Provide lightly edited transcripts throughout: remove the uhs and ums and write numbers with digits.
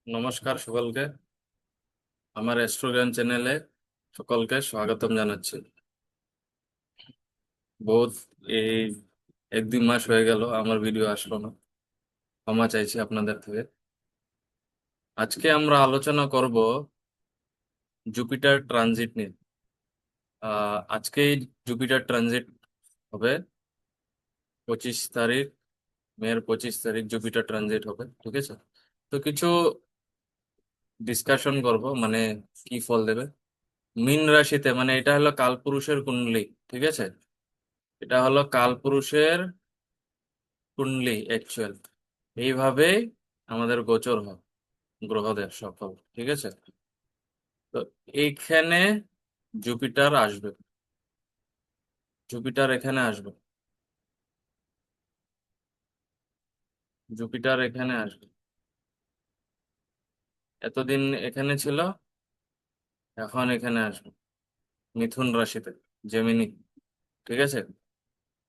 নমস্কার সকলকে। আমার অ্যাস্ট্রোজ্ঞান চ্যানেলে সকলকে স্বাগতম জানাচ্ছি। বহুত এই 1-2 মাস হয়ে গেল আমার ভিডিও আসলো না, ক্ষমা চাইছি আপনাদের থেকে। আজকে আমরা আলোচনা করব জুপিটার ট্রানজিট নিয়ে। আজকেই জুপিটার ট্রানজিট হবে 25 তারিখ, মের 25 তারিখ জুপিটার ট্রানজিট হবে, ঠিক আছে? তো কিছু ডিসকাশন করব, মানে কি ফল দেবে মীন রাশিতে। মানে এটা হলো কালপুরুষের কুণ্ডলী, ঠিক আছে? এটা হলো কালপুরুষের কুণ্ডলী অ্যাকচুয়াল। এইভাবেই আমাদের গোচর হয় গ্রহদের সকল, ঠিক আছে? তো এইখানে জুপিটার আসবে, জুপিটার এখানে আসবে, জুপিটার এখানে আসবে। এতদিন এখানে ছিল, এখন এখানে আসবে মিথুন রাশিতে, জেমিনি, ঠিক আছে?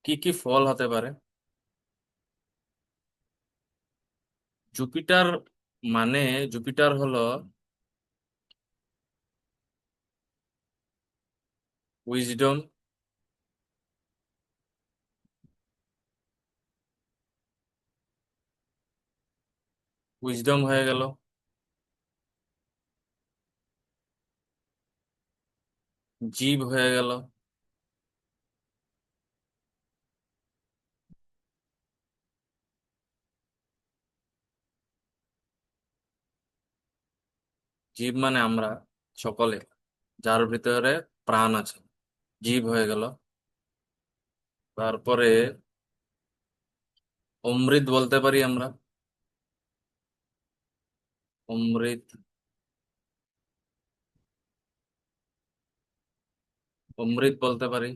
কি কি ফল হতে পারে? জুপিটার মানে, জুপিটার হলো উইজডম, উইজডম হয়ে গেল, জীব হয়ে গেল, জীব মানে আমরা সকলে, যার ভিতরে প্রাণ আছে, জীব হয়ে গেল। তারপরে অমৃত বলতে পারি আমরা, অমৃত, অমৃত বলতে পারি।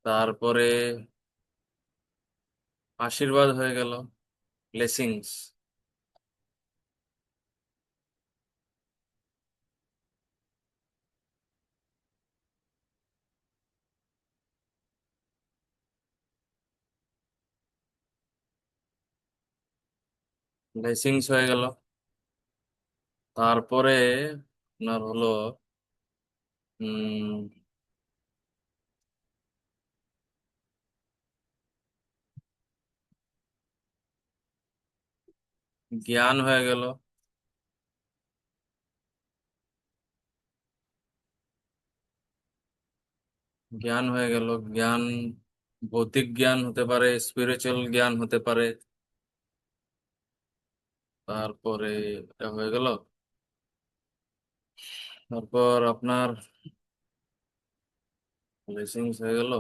তারপরে আশীর্বাদ হয়ে গেল, ব্লেসিংস। ব্লেসিংস হয়ে গেল। তারপরে আপনার হলো উম জ্ঞান হয়ে গেল, জ্ঞান হয়ে গেল। জ্ঞান ভৌতিক জ্ঞান হতে পারে, স্পিরিচুয়াল জ্ঞান হতে পারে। তারপরে এটা হয়ে গেল। তারপর আপনার ব্লেসিংস হয়ে গেল।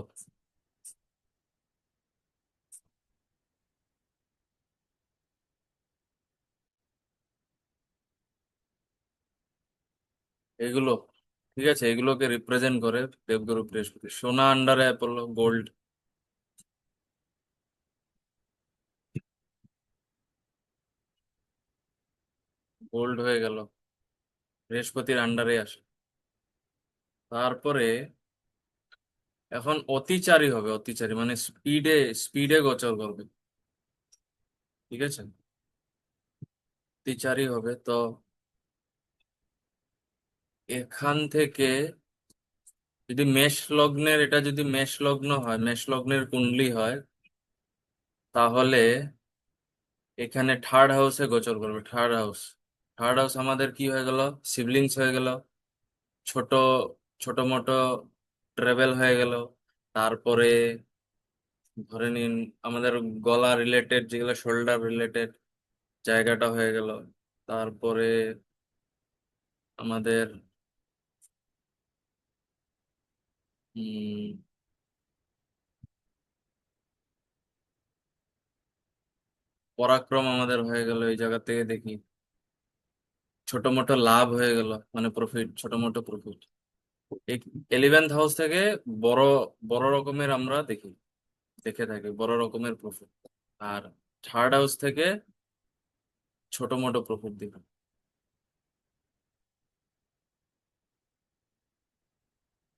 এগুলো, ঠিক আছে, এগুলোকে রিপ্রেজেন্ট করে দেবগুরু বৃহস্পতি। সোনা আন্ডারে পড়লো, গোল্ড, গোল্ড হয়ে গেল, বৃহস্পতির আন্ডারে আসে। তারপরে এখন অতিচারী হবে, অতিচারী মানে স্পিডে, স্পিডে গোচর করবে, ঠিক আছে? অতিচারী হবে তো এখান থেকে, যদি মেষ লগ্নের, এটা যদি মেষ লগ্ন হয়, মেষ লগ্নের কুণ্ডলী হয়, তাহলে এখানে থার্ড হাউসে গোচর করবে। থার্ড হাউস, থার্ড হাউস আমাদের কি হয়ে গেল? সিবলিংস হয়ে গেল, ছোট ছোট মোটো ট্রেভেল হয়ে গেল। তারপরে ধরে নিন আমাদের গলা রিলেটেড, যেগুলো শোল্ডার রিলেটেড জায়গাটা হয়ে গেল। তারপরে আমাদের উম পরাক্রম আমাদের হয়ে গেল এই জায়গা থেকে, দেখি ছোট মোটো লাভ হয়ে গেল, মানে প্রফিট, ছোট মোটো প্রফিট। এই 11th হাউস থেকে বড় বড় রকমের আমরা দেখি, দেখে থাকি বড় রকমের প্রফিট। আর থার্ড হাউস থেকে ছোট মোটো প্রফিট দেখি।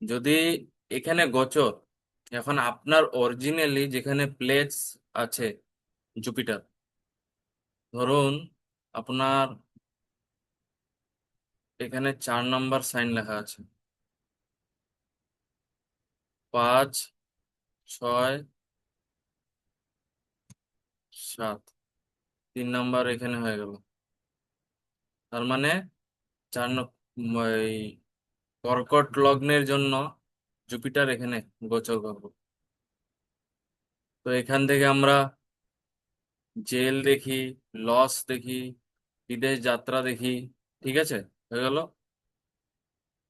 যদি এখানে গোচর, এখন আপনার অরিজিনালি যেখানে প্লেস আছে জুপিটার, ধরুন আপনার এখানে 4 নম্বর সাইন লেখা আছে। 5, 6, 7, 3 নম্বর এখানে হয়ে গেল। তার মানে এই কর্কট লগ্নের জন্য জুপিটার এখানে গোচর করবো। তো এখান থেকে আমরা জেল দেখি, লস দেখি, বিদেশ যাত্রা দেখি। ঠিক আছে, হয়ে গেল।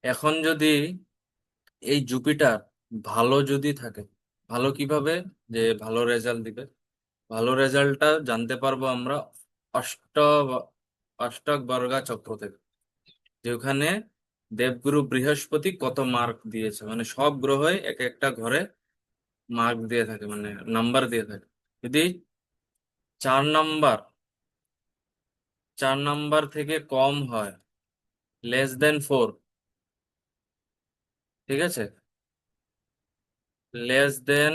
এখন যদি এই জুপিটার ভালো যদি থাকে, ভালো কিভাবে যে ভালো রেজাল্ট দিবে, ভালো রেজাল্টটা জানতে পারবো আমরা অষ্ট অষ্টক বর্গা চক্র থেকে, যে ওখানে দেবগুরু বৃহস্পতি কত মার্ক দিয়েছে, মানে সব গ্রহই এক একটা ঘরে মার্ক দিয়ে থাকে, মানে নাম্বার দিয়ে থাকে। যদি 4 নাম্বার 4 নাম্বার থেকে কম হয়, লেস দেন 4, ঠিক আছে, লেস দেন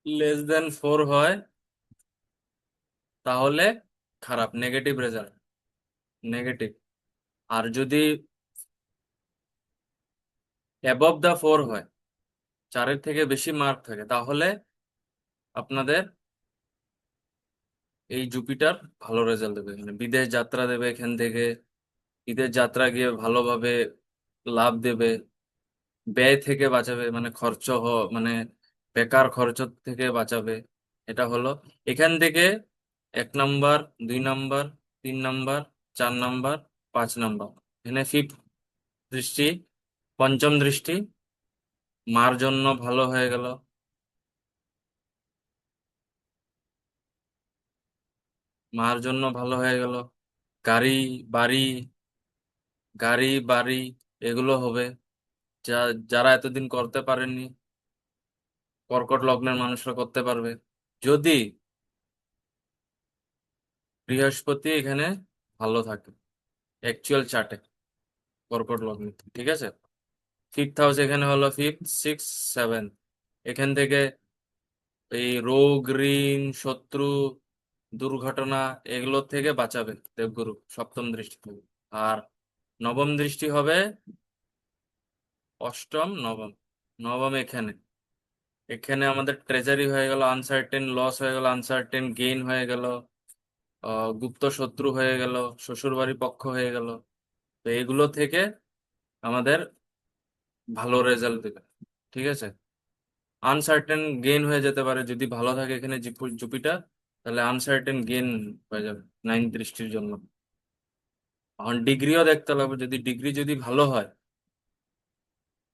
লেস দেন 4 হয়, তাহলে খারাপ, নেগেটিভ রেজাল্ট, নেগেটিভ। আর যদি অ্যাবভ দ্য 4 হয়, 4-এর থেকে বেশি মার্ক থাকে, তাহলে আপনাদের এই জুপিটার ভালো রেজাল্ট দেবে, মানে বিদেশ যাত্রা দেবে এখান থেকে, বিদেশ যাত্রা গিয়ে ভালোভাবে লাভ দেবে, ব্যয় থেকে বাঁচাবে, মানে মানে বেকার খরচ থেকে বাঁচাবে। এটা হলো এখান থেকে 1 number, 2 number, 3 number, 4 number, 5 number, এখানে ফিফথ দৃষ্টি, পঞ্চম দৃষ্টি মার জন্য ভালো হয়ে গেল। মার জন্য ভালো হয়ে গেল। গাড়ি, বাড়ি, গাড়ি বাড়ি এগুলো হবে, যা যারা এতদিন করতে পারেননি, কর্কট লগ্নের মানুষরা করতে পারবে, যদি বৃহস্পতি এখানে ভালো থাকে অ্যাকচুয়াল চার্টে, কর্কট লগ্নে। ঠিক আছে, ফিফথ হাউস এখানে হলো, 5, 6, 7, এখান থেকে এই রোগ, ঋণ, শত্রু, দুর্ঘটনা এগুলোর থেকে বাঁচাবে দেবগুরু সপ্তম দৃষ্টি থেকে। আর নবম দৃষ্টি হবে অষ্টম, নবম, নবম এখানে, এখানে আমাদের ট্রেজারি হয়ে গেল, আনসার্টেন লস হয়ে গেল, আনসার্টেন গেইন হয়ে গেল, গুপ্ত শত্রু হয়ে গেল, শ্বশুরবাড়ি পক্ষ হয়ে গেল। তো এগুলো থেকে আমাদের ভালো রেজাল্ট দেবে। ঠিক আছে, আনসার্টেন গেইন হয়ে যেতে পারে যদি ভালো থাকে এখানে জুপিটার, তাহলে আনসার্টেন গেইন হয়ে যাবে 9 দৃষ্টির জন্য। এখন ডিগ্রিও দেখতে লাগবে, যদি ডিগ্রি যদি ভালো হয়,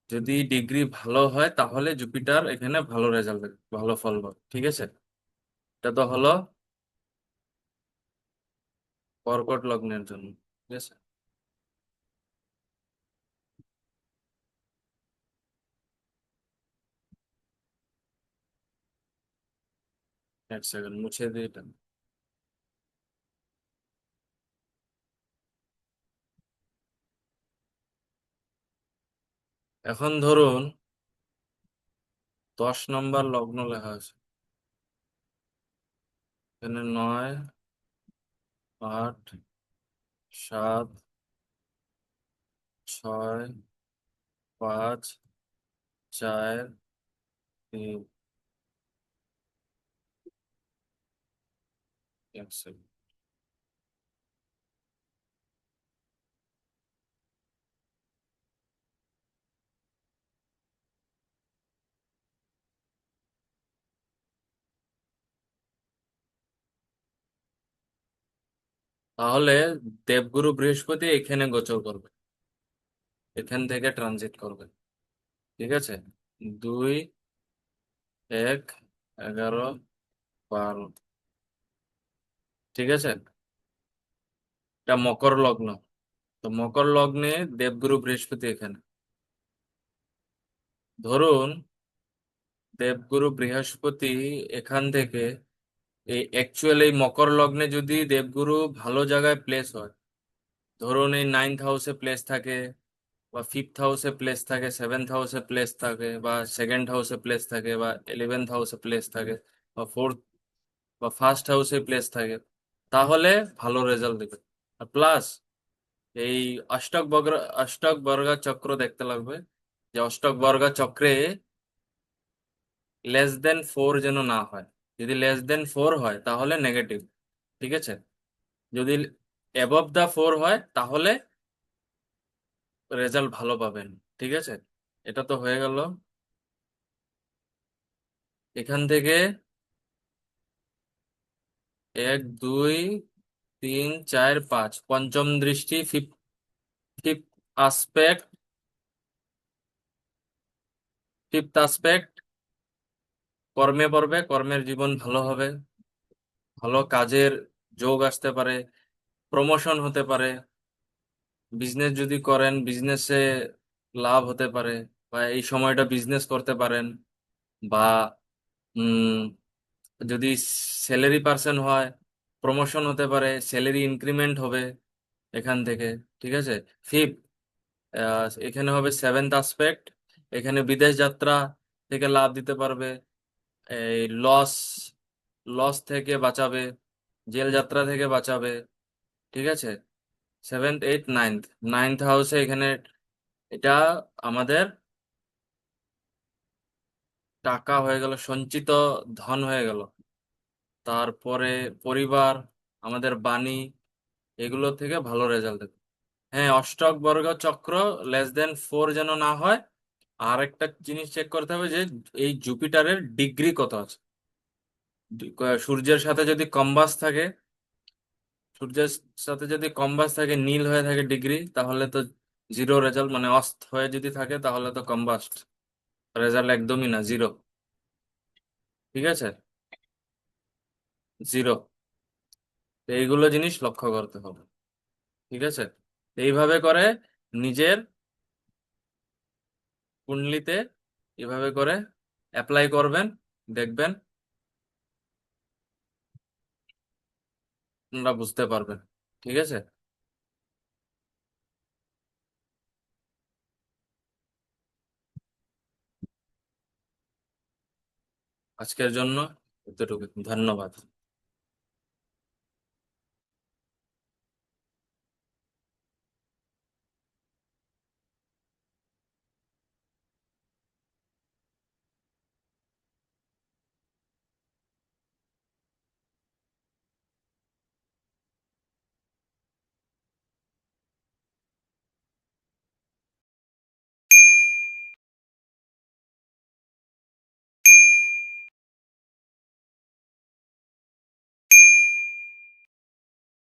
যদি ডিগ্রি ভালো হয় তাহলে জুপিটার এখানে ভালো রেজাল্ট দেবে, ভালো ফল পাবে। ঠিক আছে, এটা তো হলো কর্কট লগ্নের জন্য। ঠিক আছে, 1 সেকেন্ড মুছে দিই এটা। এখন ধরুন 10 নম্বর লগ্ন লেখা আছে, এখানে 9, 8, 7, 6, 5, 4, 3, 1 সেকেন্ড। তাহলে দেবগুরু বৃহস্পতি এখানে গোচর করবে, এখান থেকে ট্রানজিট করবে। ঠিক আছে, 2, 1, 11, 12, ঠিক আছে, এটা মকর লগ্ন। তো মকর লগ্নে দেবগুরু বৃহস্পতি এখানে, ধরুন দেবগুরু বৃহস্পতি এখান থেকে এই অ্যাকচুয়াল এই মকর লগ্নে যদি দেবগুরু ভালো জায়গায় প্লেস হয়, ধরুন এই 9th হাউসে প্লেস থাকে, বা ফিফথ হাউসে প্লেস থাকে, সেভেন্থ হাউসে প্লেস থাকে, বা সেকেন্ড হাউসে প্লেস থাকে, বা 11th হাউসে প্লেস থাকে, বা ফোর্থ বা ফার্স্ট হাউসে প্লেস থাকে, তাহলে ভালো রেজাল্ট দেবে। আর প্লাস এই অষ্টক বর্গা চক্র দেখতে লাগবে, যে অষ্টক বর্গা চক্রে লেস দেন 4 যেন না হয়। যদি লেস দেন 4 হয় তাহলে নেগেটিভ, ঠিক আছে। যদি অ্যাবভ দা 4 হয় তাহলে রেজাল্ট ভালো পাবেন, ঠিক আছে। এটা তো হয়ে গেল। এখান থেকে 1 2 3 4 5 পঞ্চম দৃষ্টি, fifth fifth aspect, fifth aspect কর্মে পড়বে, কর্মের জীবন ভালো হবে, ভালো কাজের যোগ আসতে পারে, প্রমোশন হতে পারে, বিজনেস যদি করেন বিজনেসে লাভ হতে পারে, বা এই সময়টা বিজনেস করতে পারেন, বা উম, যদি স্যালারি পার্সন হয় প্রমোশন হতে পারে, স্যালারি ইনক্রিমেন্ট হবে এখান থেকে, ঠিক আছে। ফিফথ, এখানে হবে সেভেন্থ আসপেক্ট, এখানে বিদেশ যাত্রা থেকে লাভ দিতে পারবে, এই লস লস থেকে বাঁচাবে, জেল যাত্রা থেকে বাঁচাবে, ঠিক আছে। সেভেন্থ এইট নাইন্থ, নাইন্থ হাউসে এখানে এটা আমাদের টাকা হয়ে গেল, সঞ্চিত ধন হয়ে গেল। তারপরে পরিবার, আমাদের বাণী, এগুলো থেকে ভালো রেজাল্ট দেবে। হ্যাঁ, অষ্টক বর্গ চক্র লেস দেন 4 যেন না হয়। আর একটা জিনিস চেক করতে হবে যে এই জুপিটারের ডিগ্রি কত আছে। সূর্যের সাথে যদি কম্বাস থাকে, সূর্যের সাথে যদি কম্বাস থাকে, নীল হয়ে থাকে ডিগ্রি, তাহলে তো জিরো রেজাল্ট, মানে অস্ত হয়ে যদি থাকে তাহলে তো কম্বাস্ট, রেজাল্ট একদমই না, জিরো, ঠিক আছে, জিরো। এইগুলো জিনিস লক্ষ্য করতে হবে, ঠিক আছে। এইভাবে করে নিজের কুণ্ডলিতে এভাবে করে অ্যাপ্লাই করবেন, দেখবেন আপনারা বুঝতে পারবেন, ঠিক আছে। আজকের জন্য এতটুকু, ধন্যবাদ।